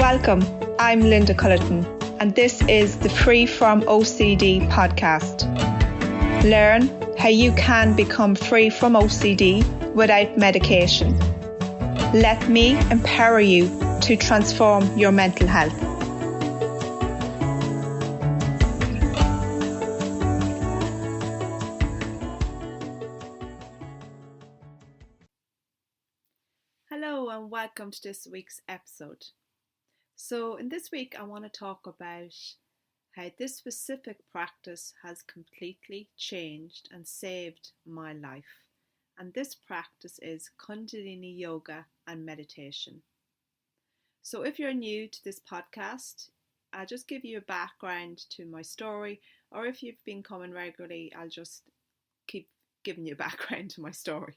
Welcome, I'm Linda Cullerton, and this is the Free from OCD podcast. Learn how you can become free from OCD without medication. Let me empower you to transform your mental health. Hello and welcome to this week's episode. So in this week I want to talk about how this specific practice has completely changed and saved my life. And this practice is Kundalini Yoga and Meditation. So if you're new to this podcast, I'll just give you a background to my story, or if you've been coming regularly, I'll just keep giving you a background to my story.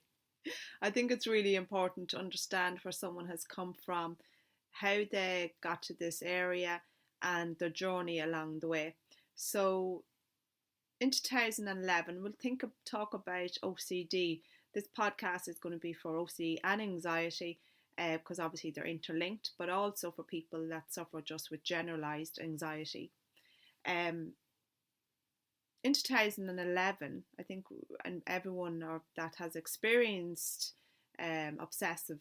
I think it's really important to understand where someone has come from, how they got to this area and their journey along the way. So in 2011, we'll talk about OCD. This podcast is going to be for OCD and anxiety because obviously they're interlinked, but also for people that suffer just with generalized anxiety. In 2011, I think, and everyone that has experienced obsessive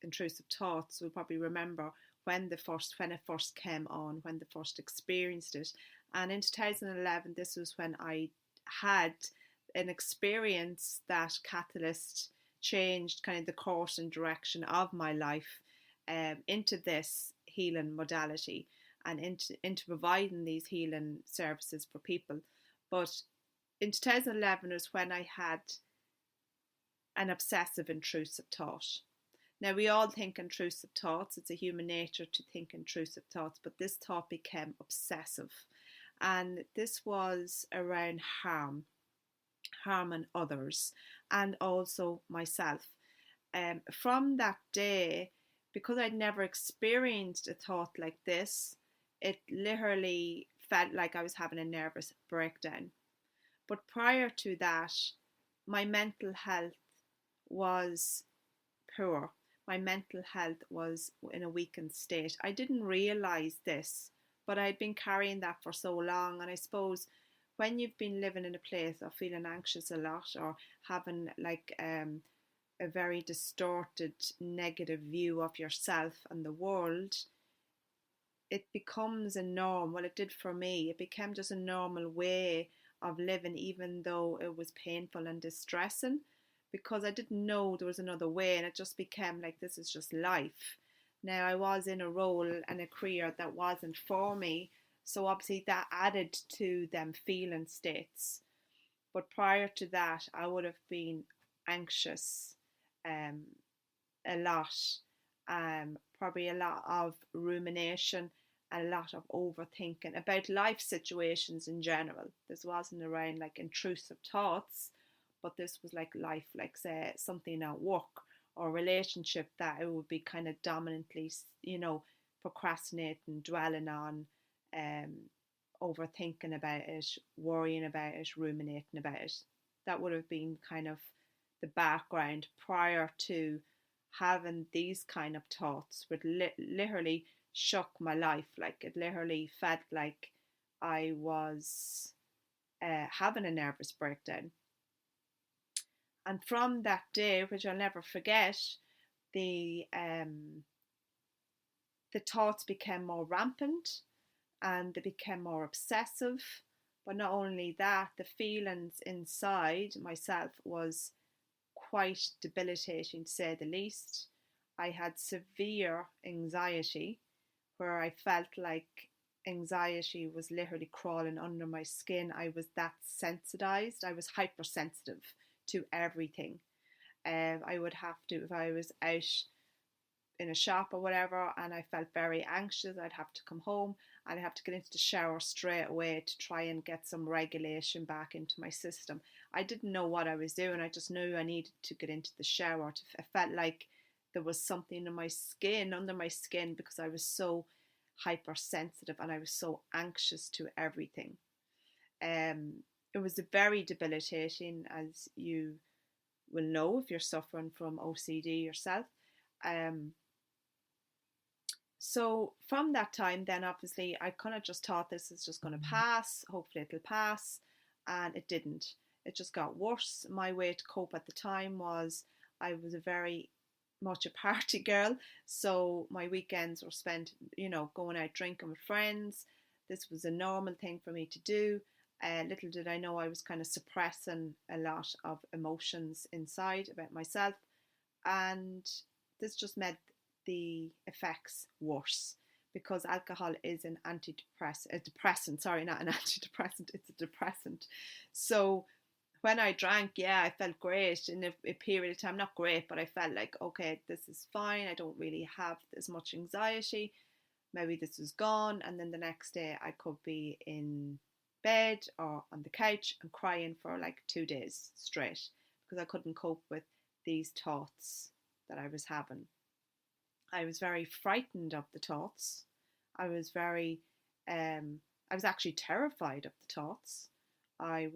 intrusive thoughts will probably remember when it first came on, when they first experienced it. And in 2011, this was when I had an experience that catalyst changed kind of the course and direction of my life into this healing modality and into providing these healing services for people. But in 2011 was when I had an obsessive intrusive thought. Now, we all think intrusive thoughts. It's a human nature to think intrusive thoughts, but this thought became obsessive. And this was around harming others, and also myself. From that day, because I'd never experienced a thought like this, it literally felt like I was having a nervous breakdown. But prior to that, my mental health was poor. My mental health was in a weakened state. I didn't realise this, but I'd been carrying that for so long. And I suppose when you've been living in a place of feeling anxious a lot, or having like a very distorted negative view of yourself and the world, it becomes a norm. Well, it did for me. It became just a normal way of living, even though it was painful and distressing, because I didn't know there was another way, and it just became like, this is just life. Now, I was in a role and a career that wasn't for me, so obviously that added to them feeling states. But prior to that, I would have been anxious a lot, probably a lot of rumination, a lot of overthinking about life situations in general. This wasn't around like intrusive thoughts, but this was like life, like say something at work or relationship that it would be kind of dominantly, procrastinating, dwelling on, overthinking about it, worrying about it, ruminating about it. That would have been kind of the background prior to having these kind of thoughts, which literally shook my life. Like, it literally felt like I was having a nervous breakdown. And from that day, which I'll never forget, the thoughts became more rampant and they became more obsessive. But not only that, the feelings inside myself was quite debilitating, to say the least. I had severe anxiety, where I felt like anxiety was literally crawling under my skin. I was that sensitized. I was hypersensitive to everything. I would have to, if I was out in a shop or whatever and I felt very anxious, I'd have to come home and I'd have to get into the shower straight away to try and get some regulation back into my system. I didn't know what I was doing. I just knew I needed to get into the shower. I felt like there was something in my skin, under my skin, because I was so hypersensitive and I was so anxious to everything. It was very debilitating, as you will know if you're suffering from OCD yourself. So from that time, then obviously I kind of just thought this is just going to pass. Hopefully it'll pass. And it didn't. It just got worse. My way to cope at the time was I was a very much a party girl. So my weekends were spent, going out drinking with friends. This was a normal thing for me to do. Little did I know I was kind of suppressing a lot of emotions inside about myself. And this just made the effects worse because alcohol is an depressant, sorry, not an antidepressant, it's a depressant. So when I drank, yeah, I felt great in a period of time, not great, but I felt like, okay, this is fine. I don't really have as much anxiety. Maybe this is gone. And then the next day I could be in bed or on the couch and crying for like 2 days straight because I couldn't cope with these thoughts that I was having. I was very frightened of the thoughts. I was actually terrified of the thoughts. I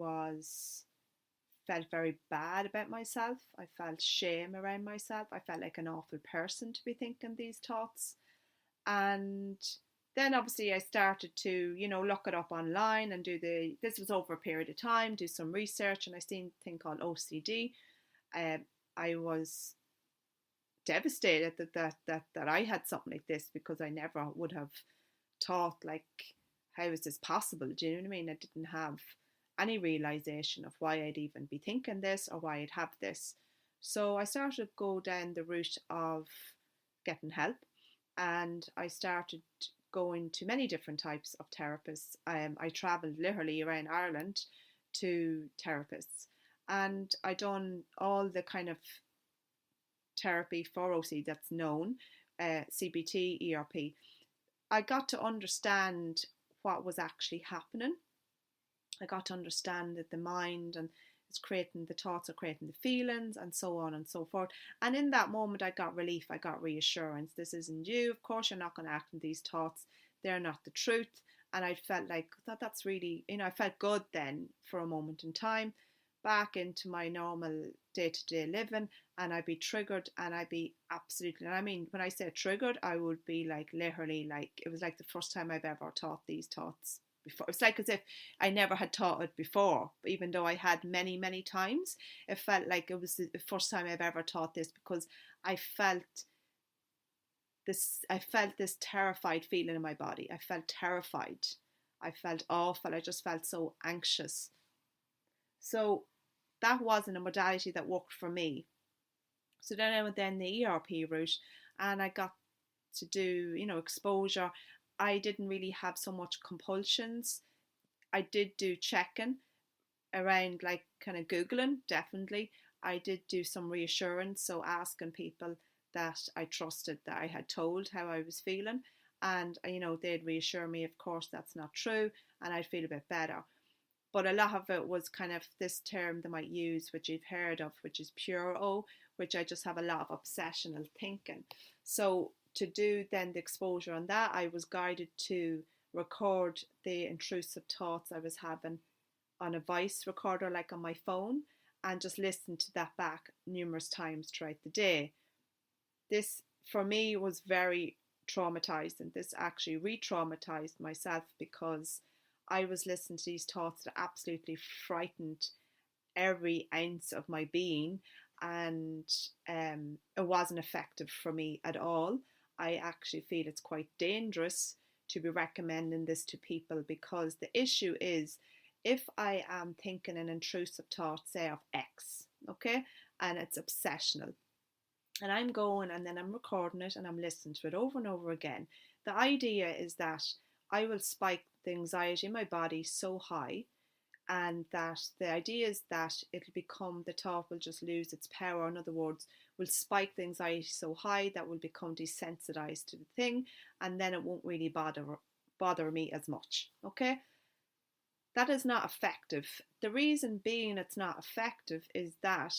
felt very bad about myself. I felt shame around myself. I felt like an awful person to be thinking these thoughts. And then obviously I started to, look it up online and this was over a period of time, do some research, and I seen a thing called OCD. I was devastated that I had something like this because I never would have thought, like, how is this possible? Do you know what I mean? I didn't have any realization of why I'd even be thinking this or why I'd have this. So I started to go down the route of getting help, and I started going to many different types of therapists. I travelled literally around Ireland to therapists, and I done all the kind of therapy for OCD that's known, CBT, ERP. I got to understand what was actually happening. I got to understand that the mind and it's creating the thoughts are creating the feelings and so on and so forth. And in that moment I got relief, I got reassurance. This isn't you, of course you're not going to act on these thoughts, they're not the truth. And I felt like that's really, I felt good then for a moment in time, back into my normal day-to-day living, and I'd be triggered and I'd be absolutely, and I mean when I say triggered, I would be like literally like it was like the first time I've ever thought these thoughts before. It's like as if I never had thought it before, even though I had many times. It felt like it was the first time I've ever thought this because I felt this terrified feeling in my body. I felt terrified. I felt awful. I just felt so anxious. So that wasn't a modality that worked for me. So then I went down the ERP route and I got to do, exposure. I didn't really have so much compulsions. I did do checking around, like kind of Googling, definitely. I did do some reassurance, so asking people that I trusted that I had told how I was feeling. And, they'd reassure me, of course, that's not true, and I'd feel a bit better. But a lot of it was kind of this term they might use, which you've heard of, which is pure O, which I just have a lot of obsessional thinking. So to do then the exposure on that, I was guided to record the intrusive thoughts I was having on a voice recorder, like on my phone, and just listen to that back numerous times throughout the day. This, for me, was very traumatizing. This actually re-traumatized myself because I was listening to these thoughts that absolutely frightened every ounce of my being, and it wasn't effective for me at all. I actually feel it's quite dangerous to be recommending this to people because the issue is if I am thinking an intrusive thought, say of X, okay, and it's obsessional, and I'm going and then I'm recording it and I'm listening to it over and over again, the idea is that I will spike the anxiety in my body so high, and that the idea is that the thought will just lose its power. In other words, will spike the anxiety so high that will become desensitized to the thing, and then it won't really bother me as much. Okay, that is not effective. The reason being it's not effective is that,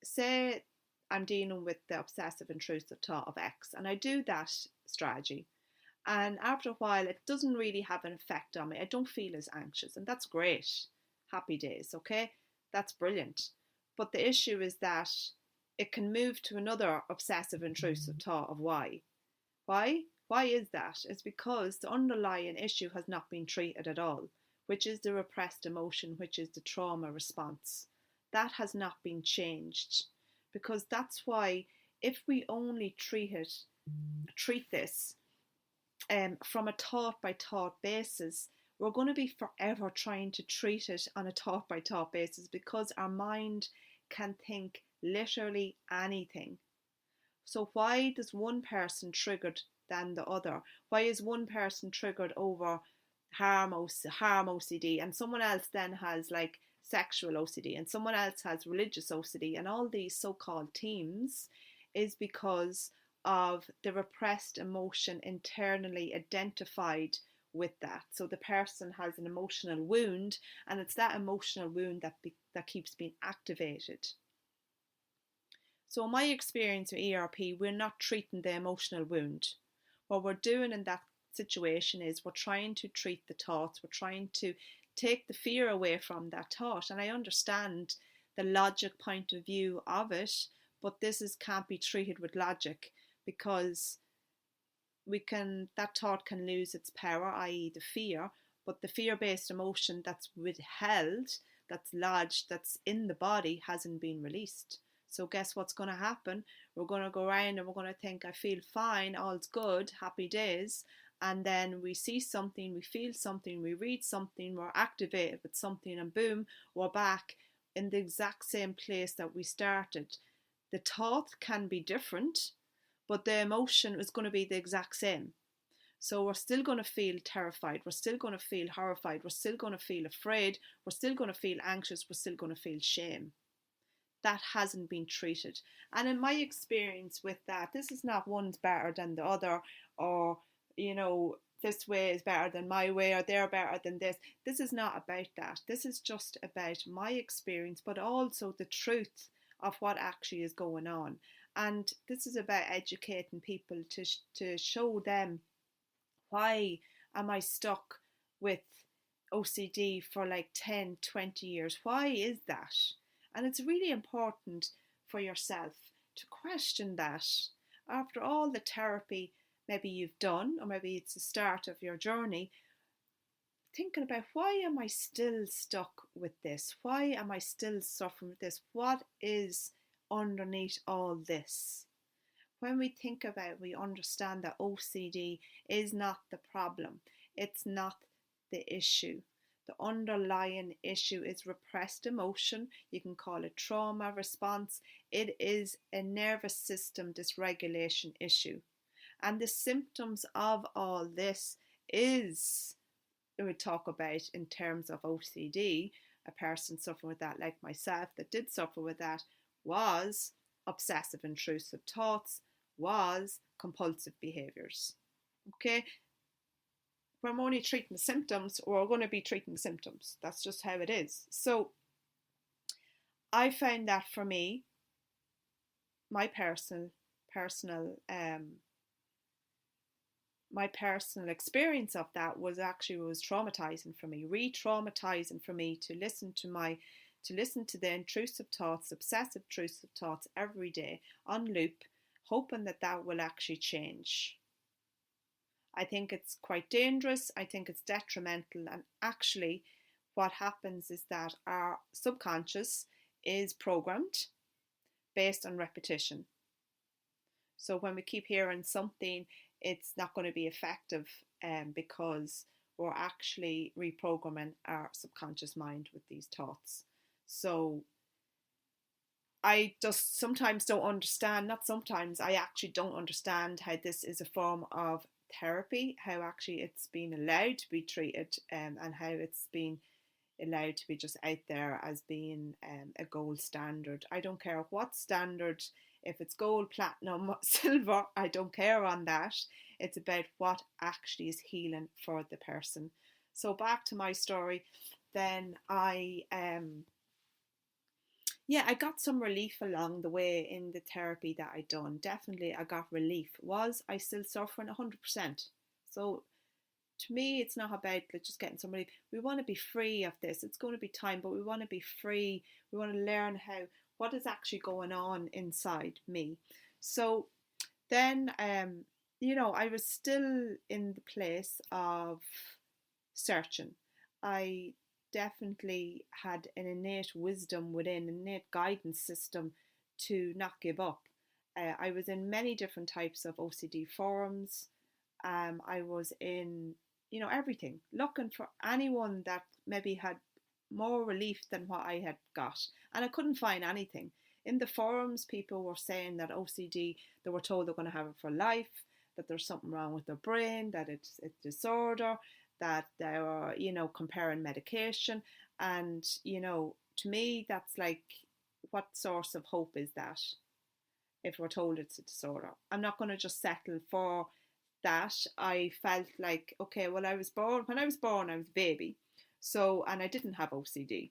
say I'm dealing with the obsessive intrusive thought of X, and I do that strategy, and after a while it doesn't really have an effect on me. I don't feel as anxious, and that's great. Happy days, okay? That's brilliant. But the issue is that it can move to another obsessive intrusive thought of Y. Why? Why is that? It's because the underlying issue has not been treated at all, which is the repressed emotion, which is the trauma response. That has not been changed, because that's why if we only treat this from a thought by thought basis, we're going to be forever trying to treat it on a thought by thought basis, because our mind can think literally anything. So why does one person triggered than the other? Why is one person triggered over harm OCD, and someone else then has like sexual OCD, and someone else has religious OCD, and all these so-called themes is because of the repressed emotion internally identified with that. So the person has an emotional wound, and it's that emotional wound that keeps being activated. So in my experience with ERP, we're not treating the emotional wound. What we're doing in that situation is we're trying to treat the thoughts. We're trying to take the fear away from that thought. And I understand the logic point of view of it, but can't be treated with logic, because that thought can lose its power, i.e. the fear, but the fear-based emotion that's withheld, that's lodged, that's in the body, hasn't been released. So guess what's going to happen? We're going to go around and we're going to think, I feel fine, all's good, happy days. And then we see something, we feel something, we read something, we're activated with something, and boom, we're back in the exact same place that we started. The thought can be different, but the emotion is going to be the exact same. So we're still going to feel terrified, we're still going to feel horrified, we're still going to feel afraid, we're still going to feel anxious, we're still going to feel shame. That hasn't been treated. And in my experience with that, this is not one's better than the other, or, this way is better than my way, or they're better than this. This is not about that. This is just about my experience, but also the truth of what actually is going on. And this is about educating people to show them, why am I stuck with OCD for like 10, 20 years? Why is that? And it's really important for yourself to question that. After all the therapy maybe you've done, or maybe it's the start of your journey, thinking about, why am I still stuck with this? Why am I still suffering with this? What is underneath all this? When we think about, we understand that OCD is not the problem. It's not the issue. The underlying issue is repressed emotion. You can call it trauma response. It is a nervous system dysregulation issue. And the symptoms of all this is, we talk about in terms of OCD, a person suffering with that, like myself, that did suffer with that, was obsessive intrusive thoughts, was compulsive behaviours. Okay? When we're only treating the symptoms, we're going to be treating the symptoms. That's just how it is. So I found that for me, my personal experience of that was traumatizing for me, re-traumatizing for me, to listen to the intrusive thoughts, obsessive intrusive thoughts every day on loop, hoping that will actually change. I think it's quite dangerous. I think it's detrimental. And actually, what happens is that our subconscious is programmed based on repetition. So when we keep hearing something, it's not going to be effective because we're actually reprogramming our subconscious mind with these thoughts. So I just sometimes don't understand, I actually don't understand how this is a form of therapy, how actually it's been allowed to be treated, and how it's been allowed to be just out there as being a gold standard. I don't care what standard, if it's gold, platinum, silver, I don't care on that. It's about what actually is healing for the person. So back to my story, then I got some relief along the way in the therapy that I'd done. Definitely I got relief. Was I still suffering? 100%. So to me, it's not about just getting some relief. We want to be free of this. It's going to be time, but we want to be free. We want to learn what is actually going on inside me. So then, I was still in the place of searching. I definitely had an innate wisdom within, an innate guidance system to not give up. I was in many different types of OCD forums. I was in, everything, looking for anyone that maybe had more relief than what I had got. And I couldn't find anything. In the forums, people were saying that OCD, they were told they're going to have it for life, that there's something wrong with their brain, that it's a disorder, that they were, comparing medication. And, to me, that's like, what source of hope is that if we're told it's a disorder? I'm not going to just settle for that. I felt like, okay, well, when I was born, I was a baby. So, and I didn't have OCD.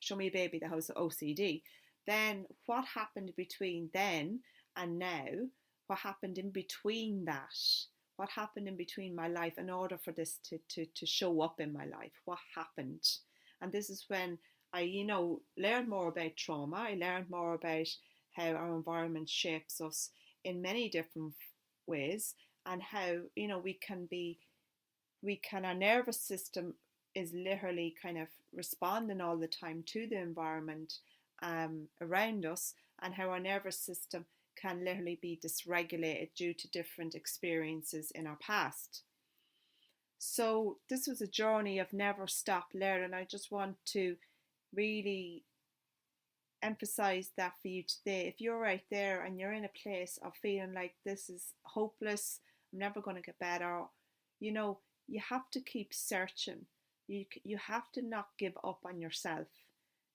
Show me a baby that has OCD. Then what happened between then and now? What happened in between that? What happened in between my life in order for this to show up in my life? What happened? And this is when I, learned more about trauma. I learned more about how our environment shapes us in many different ways, and how, our nervous system is literally kind of responding all the time to the environment around us, and how our nervous system can literally be dysregulated due to different experiences in our past. So this was a journey of never stop learning. I just want to really emphasize that for you today. If you're right there and you're in a place of feeling like this is hopeless, I'm never going to get better, you have to keep searching. You have to not give up on yourself.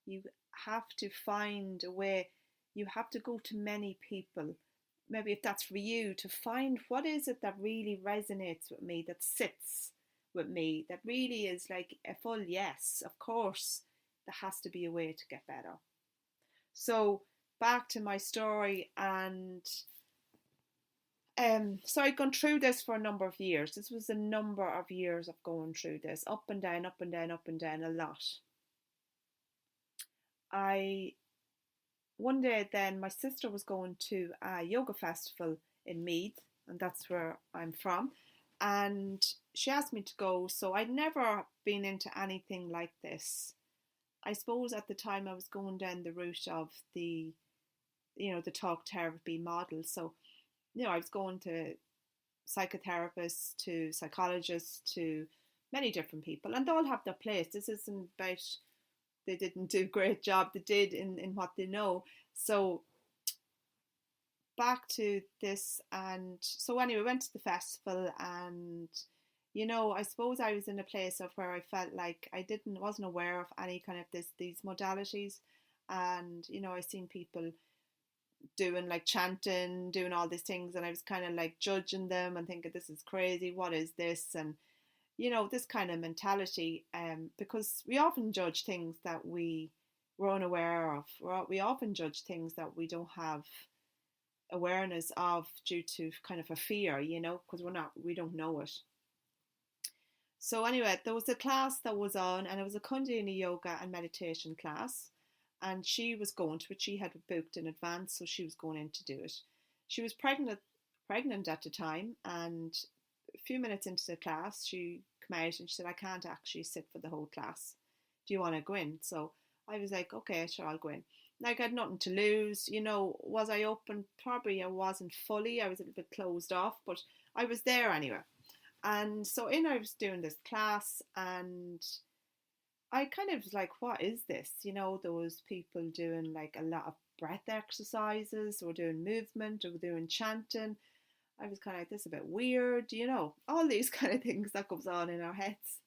You have to find a way. You have to go to many people, maybe if that's for you, to find what is it that really resonates with me, that sits with me, that really is like a full yes. Of course, there has to be a way to get better. So back to my story, and so I'd gone through this for a number of years. This was a number of years of going through this, up and down, up and down, up and down a lot. One day then, my sister was going to a yoga festival in Meath, and that's where I'm from, and she asked me to go. So I'd never been into anything like this. I suppose at the time I was going down the route of the talk therapy model. So, I was going to psychotherapists, to psychologists, to many different people, and they all have their place. This isn't about they didn't do a great job. They did in what they know. So back to this, and so anyway, went to the festival, and I suppose I was in a place of where I felt like I wasn't aware of any kind of these modalities, and I seen people doing like chanting, doing all these things, and I was kind of like judging them and thinking, this is crazy, what is this? And this kind of mentality, because we often judge things that we're unaware of. We often judge things that we don't have awareness of due to kind of a fear, because we don't know it. So anyway, there was a class that was on, and it was a Kundalini Yoga and Meditation class, and she was going to it. She had booked in advance, so she was going in to do it. She was pregnant at the time, and a few minutes into the class, she came out and she said, I can't actually sit for the whole class. Do you want to go in? So I was like, okay, sure, I'll go in. Like, I had nothing to lose. Was I open? Probably I wasn't fully. I was a little bit closed off, but I was there anyway. And so I was doing this class, and I kind of was like, what is this? There was people doing like a lot of breath exercises, or doing movement, or doing chanting. I was kind of like, this is a bit weird, all these kind of things that goes on in our heads,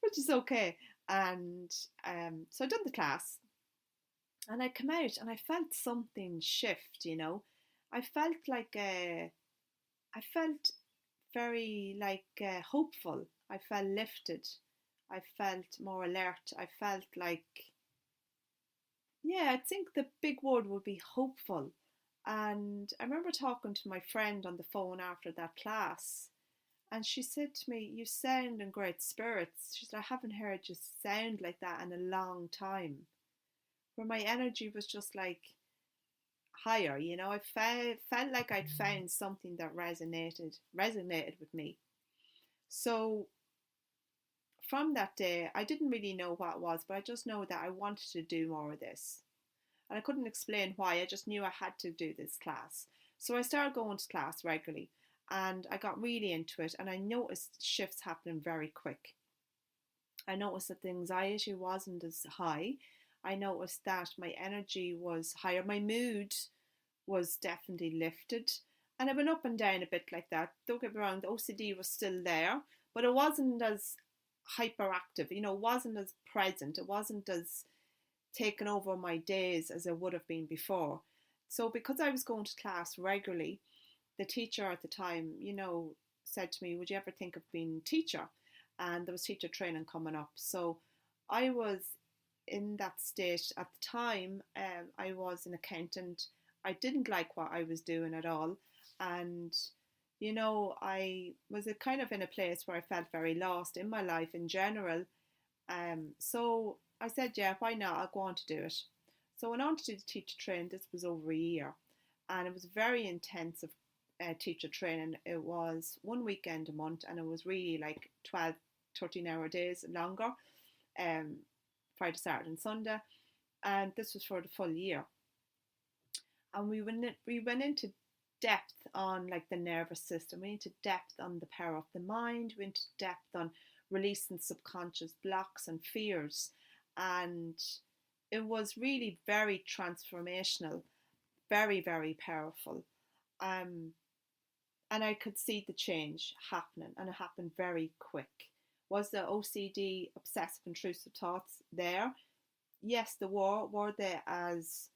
which is okay. And so I done the class, and I come out, and I felt something shift, I felt like I felt very hopeful. I felt lifted. I felt more alert. I felt like, I think the big word would be hopeful. And I remember talking to my friend on the phone after that class, and she said to me, you sound in great spirits. She said, I haven't heard you sound like that in a long time. Where my energy was just like, higher. You know, I felt like I'd found something that resonated with me. So from that day, I didn't really know what it was, but I just know that I wanted to do more of this. And I couldn't explain why, I just knew I had to do this class. So I started going to class regularly and I got really into it, and I noticed shifts happening very quick. I noticed that the anxiety wasn't as high. I noticed that my energy was higher. My mood was definitely lifted. And it went up and down a bit like that. Don't get me wrong, the OCD was still there, but it wasn't as hyperactive, you know, it wasn't as present, it wasn't as taken over my days as it would have been before. So because I was going to class regularly, the teacher at the time, you know, said to me, would you ever think of being a teacher? And there was teacher training coming up. So I was in that state at the time. I was an accountant. I didn't like what I was doing at all. And, you know, I was kind of in a place where I felt very lost in my life in general. So I said, yeah, why not? I'll go on to do it. So I went on to do the teacher training. This was over a year. And it was very intensive teacher training. It was one weekend a month, and it was really like 12, 13-hour days longer, Friday, Saturday and Sunday. And this was for the full year. And we went into depth on like the nervous system. We went into depth on the power of the mind. We went into depth on releasing subconscious blocks and fears. And it was really very transformational, very, very powerful. And I could see the change happening, and it happened very quick. Was the OCD, obsessive intrusive thoughts, there? Yes, there were. Were they as,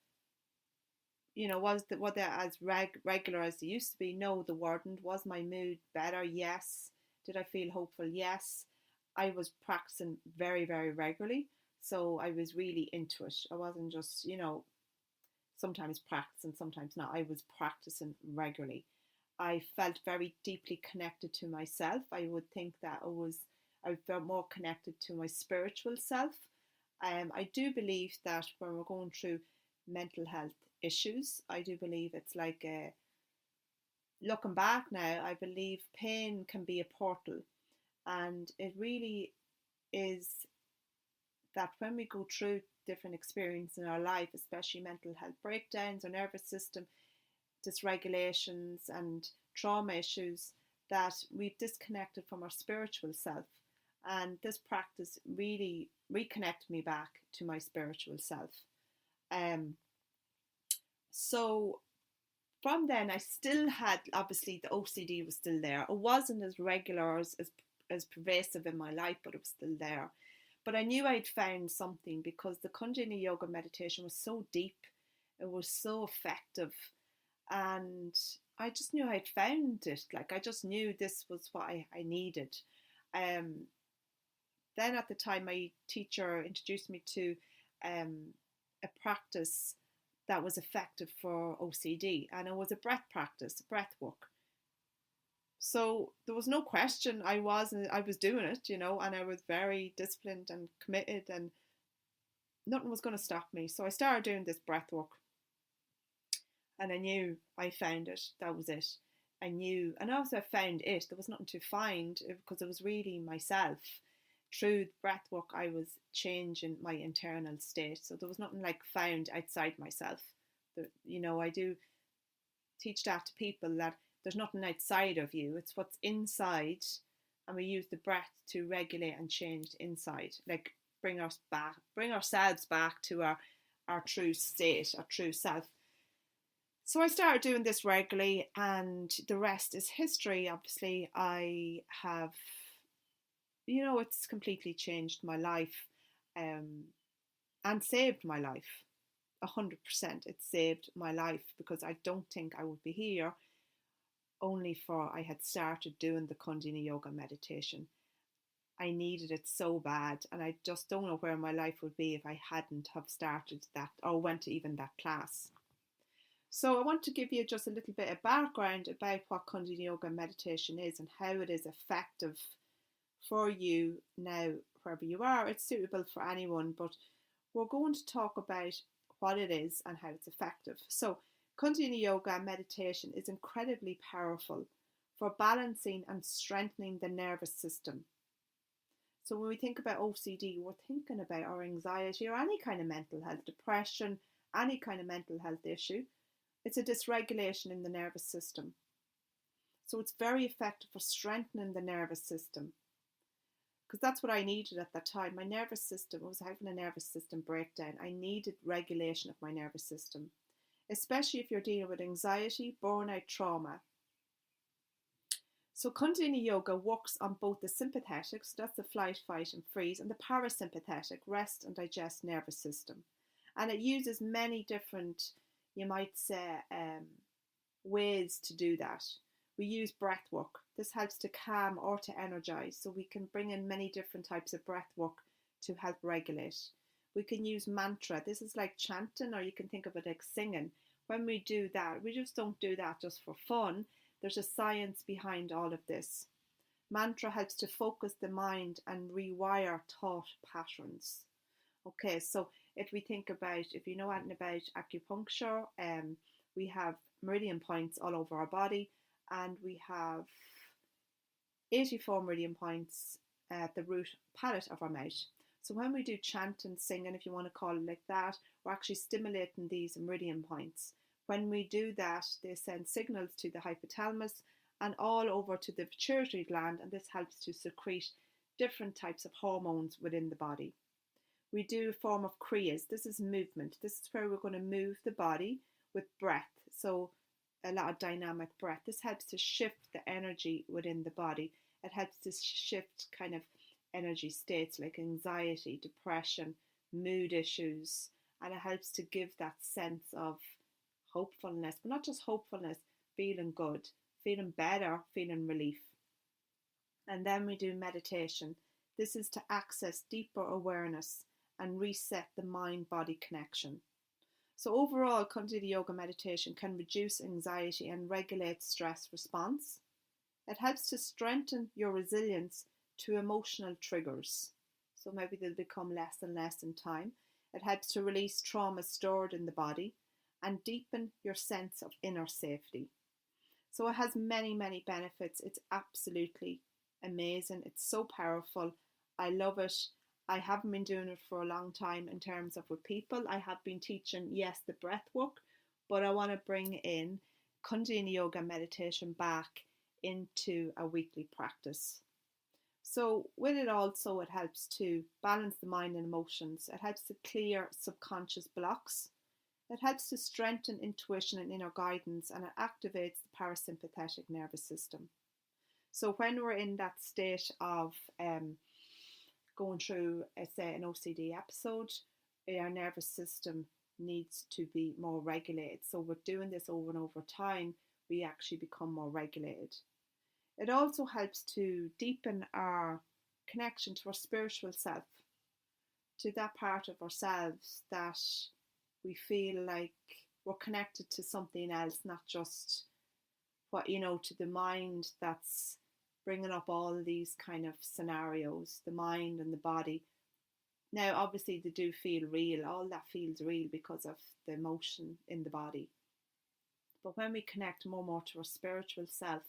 you know, were they as regular as they used to be? No, they weren't. Was my mood better? Yes. Did I feel hopeful? Yes. I was practicing very, very regularly, so I was really into it. I wasn't just, you know, sometimes practicing, sometimes not. I was practicing regularly. I felt very deeply connected to myself. I would think that I felt more connected to my spiritual self. I do believe that when we're going through mental health issues, I do believe it's like looking back now, I believe pain can be a portal, and it really is that when we go through different experiences in our life, especially mental health breakdowns or nervous system dysregulations and trauma issues, that we've disconnected from our spiritual self. And this practice really reconnected me back to my spiritual self. So from then, I still had, obviously, the OCD was still there. It wasn't as regular, as pervasive in my life, but it was still there. But I knew I'd found something, because the Kundalini Yoga meditation was so deep. It was so effective. And I just knew I'd found it. Like, I just knew this was what I needed. Then at the time, my teacher introduced me to a practice that was effective for OCD, and it was a breath practice, breath work. So there was no question. I was doing it, you know, and I was very disciplined and committed, and nothing was going to stop me. So I started doing this breath work, and I knew I found it. That was it. I knew, and also I found it. There was nothing to find, because it was really myself. Through breath work, I was changing my internal state. So there was nothing like found outside myself. You know, I do teach that to people, that there's nothing outside of you. It's what's inside, and we use the breath to regulate and change the inside. Like bring ourselves back to our true state, our true self. So I started doing this regularly, and the rest is history. Obviously, I have, you know, it's completely changed my life, and saved my life. 100%. It saved my life, because I don't think I would be here only for I had started doing the Kundalini Yoga meditation. I needed it so bad, and I just don't know where my life would be if I hadn't have started that, or went to even that class. So I want to give you just a little bit of background about what Kundalini Yoga meditation is and how it is effective for you now, wherever you are. It's suitable for anyone, but we're going to talk about what it is and how it's effective. So Kundalini Yoga meditation is incredibly powerful for balancing and strengthening the nervous system. So when we think about OCD, we're thinking about our anxiety or any kind of mental health, depression, any kind of mental health issue. It's a dysregulation in the nervous system. So it's very effective for strengthening the nervous system. Because that's what I needed at that time. My nervous system, I was having a nervous system breakdown. I needed regulation of my nervous system, especially if you're dealing with anxiety, burnout, trauma. So Kundalini Yoga works on both the sympathetic, so that's the flight, fight and freeze, and the parasympathetic, rest and digest nervous system. And it uses many different, you might say, ways to do that. We use breath work. This helps to calm or to energize. So we can bring in many different types of breath work to help regulate. We can use mantra. This is like chanting, or you can think of it like singing. When we do that, we just don't do that just for fun. There's a science behind all of this. Mantra helps to focus the mind and rewire thought patterns. Okay, so if we think about, if you know anything about acupuncture, we have meridian points all over our body, and we have 84 meridian points at the root palate of our mouth. So when we do chanting, singing, if you want to call it like that, we're actually stimulating these meridian points. When we do that, they send signals to the hypothalamus and all over to the pituitary gland, and this helps to secrete different types of hormones within the body. We do a form of kriyas. This is movement. This is where we're going to move the body with breath. So a lot of dynamic breath. This helps to shift the energy within the body. It helps to shift kind of energy states like anxiety, depression, mood issues, and it helps to give that sense of hopefulness, but not just hopefulness, feeling good, feeling better, feeling relief. And then we do meditation. This is to access deeper awareness and reset the mind-body connection. So overall, Kundalini Yoga meditation can reduce anxiety and regulate stress response. It helps to strengthen your resilience to emotional triggers. So maybe they'll become less and less in time. It helps to release trauma stored in the body and deepen your sense of inner safety. So it has many, many benefits. It's absolutely amazing. It's so powerful. I love it. I haven't been doing it for a long time in terms of with people. I have been teaching, yes, the breath work, but I want to bring in Kundalini Yoga meditation back into a weekly practice. So with it also, it helps to balance the mind and emotions. It helps to clear subconscious blocks. It helps to strengthen intuition and inner guidance, and it activates the parasympathetic nervous system. So when we're in that state of going through, say, an OCD episode, our nervous system needs to be more regulated. So we're doing this over and over time, we actually become more regulated. It also helps to deepen our connection to our spiritual self, to that part of ourselves that we feel like we're connected to something else, not just to the mind that's bringing up all these kind of scenarios, the mind and the body. Now, obviously, they do feel real. All that feels real because of the emotion in the body. But when we connect more and more to our spiritual self,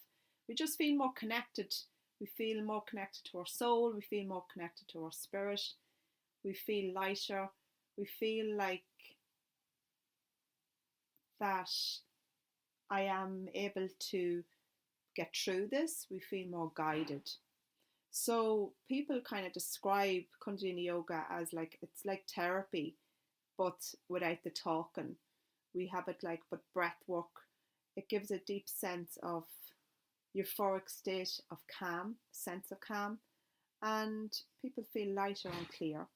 we just feel more connected. We feel more connected to our soul. We feel more connected to our spirit. We feel lighter. We feel like that I am able to get through this. We feel more guided. So people kind of describe Kundalini Yoga as like, it's like therapy, but without the talking. We have it like, but breath work. It gives a deep sense of euphoric state of calm, sense of calm, and people feel lighter and clear.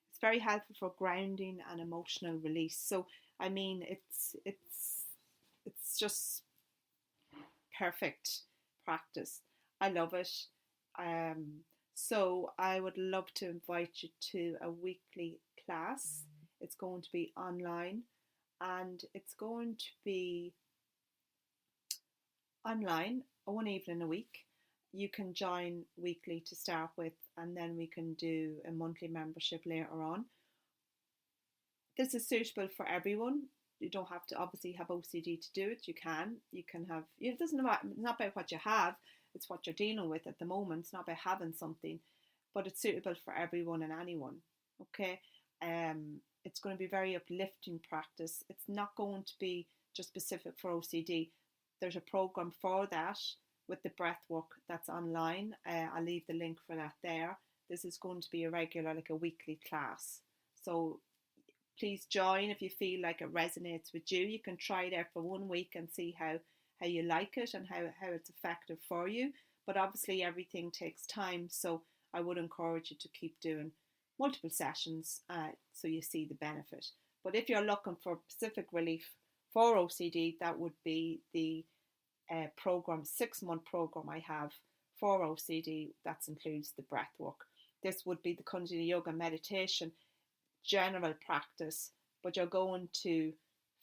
It's very helpful for grounding and emotional release. So I mean, it's just perfect practice. I love it. So I would love to invite you to a weekly class. It's going to be online, and it's going to be online one evening a week. You can join weekly to start with, and then we can do a monthly membership later on. This is suitable for everyone. You don't have to obviously have OCD to do it. You can have, it doesn't matter, it's not about what you have, it's what you're dealing with at the moment. It's not about having something, but it's suitable for everyone and anyone. Okay. It's going to be very uplifting practice. It's not going to be just specific for OCD. There's a program for that with the breath work that's online. I'll leave the link for that there. This is going to be a regular, like a weekly class. So please join if you feel like it resonates with you. You can try it out for 1 week and see how you like it and how it's effective for you. But obviously everything takes time, so I would encourage you to keep doing multiple sessions so you see the benefit. But if you're looking for specific relief for OCD, that would be the program, 6-month program I have for OCD. That includes the breath work. This would be the Kundalini Yoga Meditation general practice, but you're going to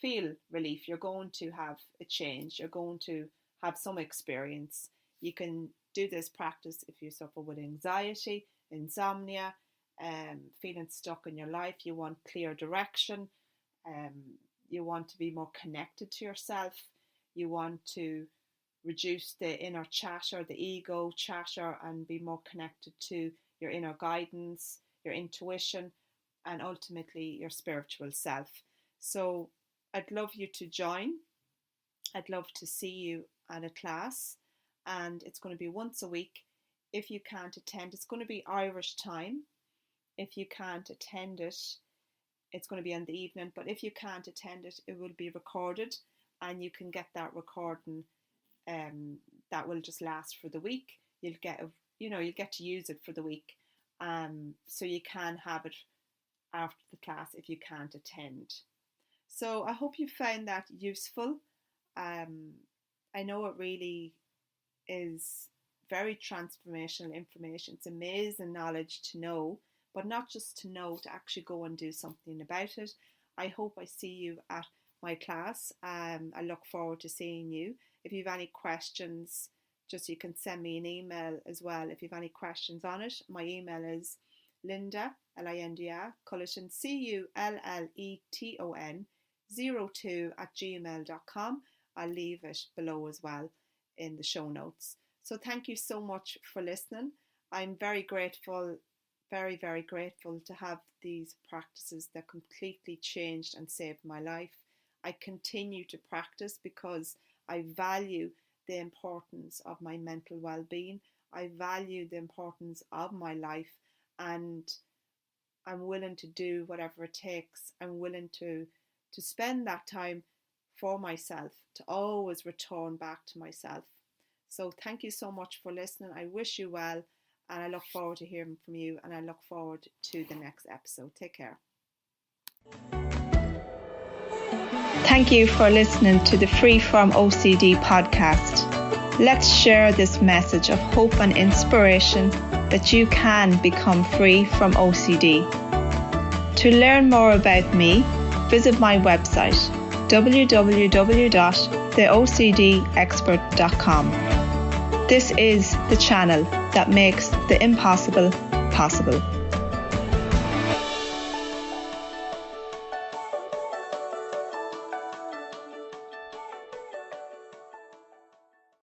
feel relief. You're going to have a change. You're going to have some experience. You can do this practice if you suffer with anxiety, insomnia, feeling stuck in your life. You want clear direction. You want to be more connected to yourself. You want to reduce the inner chatter, the ego chatter, and be more connected to your inner guidance, your intuition, and ultimately your spiritual self. So I'd love you to join. I'd love to see you at a class, and it's going to be once a week. If you can't attend, it's going to be Irish time. If you can't attend it, it's going to be in the evening, but if you can't attend it, it will be recorded, and you can get that recording. That will just last for the week. You'll get to use it for the week. So you can have it after the class if you can't attend. So I hope you found that useful. I know it really is very transformational information. It's amazing knowledge to know, but not just to know, to actually go and do something about it. I hope I see you at my class. I look forward to seeing you. If you have any questions, just you can send me an email as well. If you have any questions on it, my email is Linda, Linda, Culleton, Culleton 02@gmail.com. I'll leave it below as well in the show notes. So thank you so much for listening. I'm very grateful, very, very grateful to have these practices that completely changed and saved my life. I continue to practice because I value the importance of my mental well-being. I value the importance of my life, and I'm willing to do whatever it takes. I'm willing to spend that time for myself, to always return back to myself. So thank you so much for listening. I wish you well, and I look forward to hearing from you, and I look forward to the next episode. Take care. Thank you for listening to the Free From OCD podcast. Let's share this message of hope and inspiration that you can become free from OCD. To learn more about me, visit my website www.theocdexpert.com. This is the channel that makes the impossible possible.